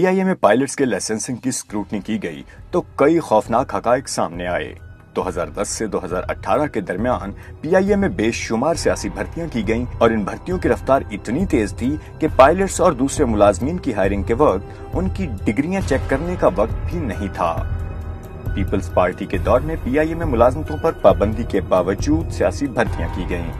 PIA में pilots के licensing की स्क्रूटनी की गई तो कई खौफनाक हकायक सामने आए। 2010 से 2018 के दरमियान PIA में बेशुमार सियासी भर्तियां की गईं और इन भर्तियों की रफ्तार इतनी तेज थी कि पायलट्स और दूसरे मुलाजमीन की हायरिंग के वक्त उनकी डिग्रियां चेक करने का वक्त भी नहीं था। पीपल्स पार्टी के दौर में PIA में मुलाजमतों पर पाबंदी के बावजूद सियासी भर्तियां की गईं।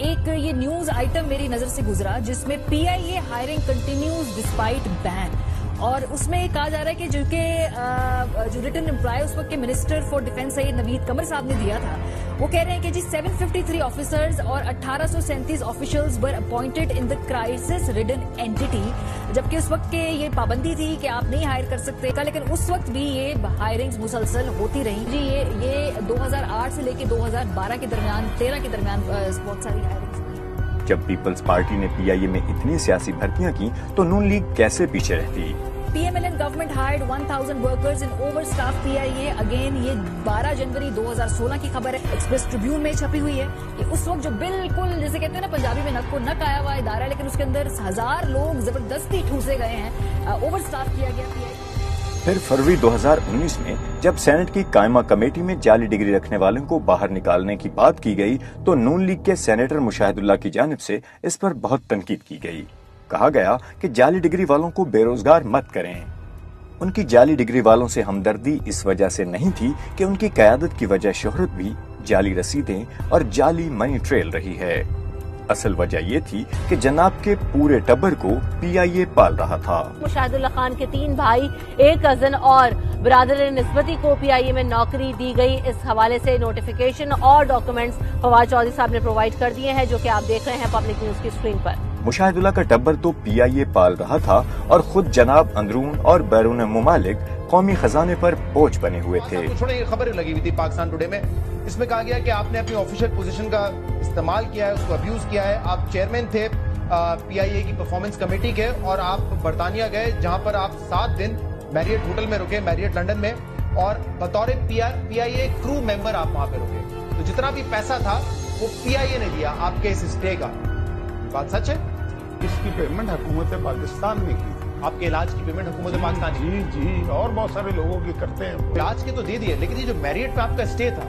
एक ये न्यूज आइटम मेरी नजर से गुजरा जिसमें PIA hiring continues despite ban, और उसमें कहा जा रहा है कि जो रिटन एम्प्लॉय उस वक्त के minister for defence Syed Naveed Qamar साहब ने दिया था, वो कह रहे हैं कि जी 753 ऑफिसर्स और 1837 officials were appointed in the crisis ridden entity, जबकि उस वक्त के ये पाबंदी थी कि आप नहीं हायर कर सकते, लेकिन उस वक्त भी ये हायरिंग्स मुसलसल होती रही। जी ये 2008 से लेकर 2012 के दरमियान 13 के दरमियान बहुत सारी हायरिंग्स। जब पीपल्स पार्टी ने PIA में इतनी सियासी भर्तियां की तो नून लीग कैसे पीछे रहती? PMLN government hired 1000 workers in overstaff PIA। Again ये 12 जनवरी 2016 की खबर है, एक्सप्रेस ट्रिब्यून में छपी हुई है कि उस वक्त जो बिल्कुल जैसे कहते हैं ना पंजाबी में नक को नक आया हुआ इदारा है, लेकिन उसके अंदर 1000 लोग जबरदस्ती ठूसे गए हैं, ओवरस्टाफ किया गया PIA। फिर फरवरी 2019 में जब सेनेट की कायमा कमेटी में जाली डिग्री रखने वालों को बाहर निकालने की बात की गई तो नून लीग के सेनेटर मुशाहिदुल्लाह की जानिब से इस पर बहुत तनकीद की गई। कहा गया कि जाली डिग्री वालों को बेरोजगार मत करें। उनकी जाली डिग्री वालों से हमदर्दी इस वजह से नहीं थी कि उनकी क़यादत की वजह शोहरत भी, जाली रसीदें और जाली मनी ट्रेल रही है। असल वजह ये थी कि जनाब के पूरे टब्बर को PIA पाल रहा था। मुशाहिदुल्लाह खान के 3 भाई, एक कजन और ब्रादर निस्बती को PIA में नौकरी दी गई। इस हवाले से नोटिफिकेशन और डॉक्यूमेंट्स फवाद चौधरी साहब ने प्रोवाइड कर दिए हैं, जो कि आप देख रहे हैं पब्लिक न्यूज की स्क्रीन पर। मुशाहिदुल्लाह का टब्बर तो PIA पाल रहा था और खुद जनाब अंदरून और बैरून मुमालिक कौमी खजाने पर बोझ बने हुए थे। ये खबर लगी हुई थी पाकिस्तान टुडे में, इसमें कहा गया कि आपने अपनी ऑफिशियल पोजीशन का इस्तेमाल किया है, उसको अब्यूज किया है। आप चेयरमैन थे PIA की परफॉर्मेंस कमेटी के और आप बरतानिया गए, जहां पर आप 7 दिन मैरियट होटल में रुके, मैरियट लंदन में, और बतौर PIA क्रू मेंबर आप वहां पे रुके। तो जितना भी पैसा था वो PIA ने दिया आपके इस स्टे का। बात सच है? इसकी पेमेंट हुकूमत पाकिस्तान ने की। आपके इलाज की पेमेंट हुकूमत पाकिस्तान जी और बहुत सारे लोगों की करते हैं। इलाज के तो दे दिए, लेकिन ये जो मैरियट पे आपका स्टे था,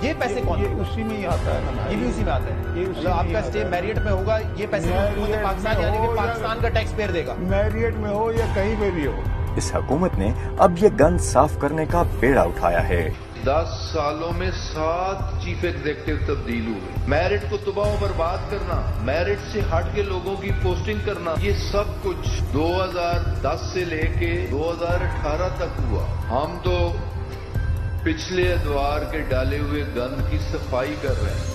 ये पैसे कौन? ये उसी में ही आता है ना। ये भी उसी में आता है। ये मतलब आपका स्टे मैरियट में होगा, ये पैसे हुकूमत पाकिस्तान यानी कि पाकिस्तान का टैक्स पेयर देगा। मैरियट में हो या कहीं पे भी हो। इस हुकूमत ने अब ये गंद साफ करने का बेड़ा उठाया है। 10 सालों में 7 चीफ एग्जीक्यूटिव तब्दील हुए। मैरिट को तबाह बर्बाद करना, मैरिट से हट के लोगों की पोस्टिंग करना, ये सब कुछ 2010 से लेके 2018 तक हुआ। हम तो पिछले अदवार के डाले हुए गंद की सफाई कर रहे हैं।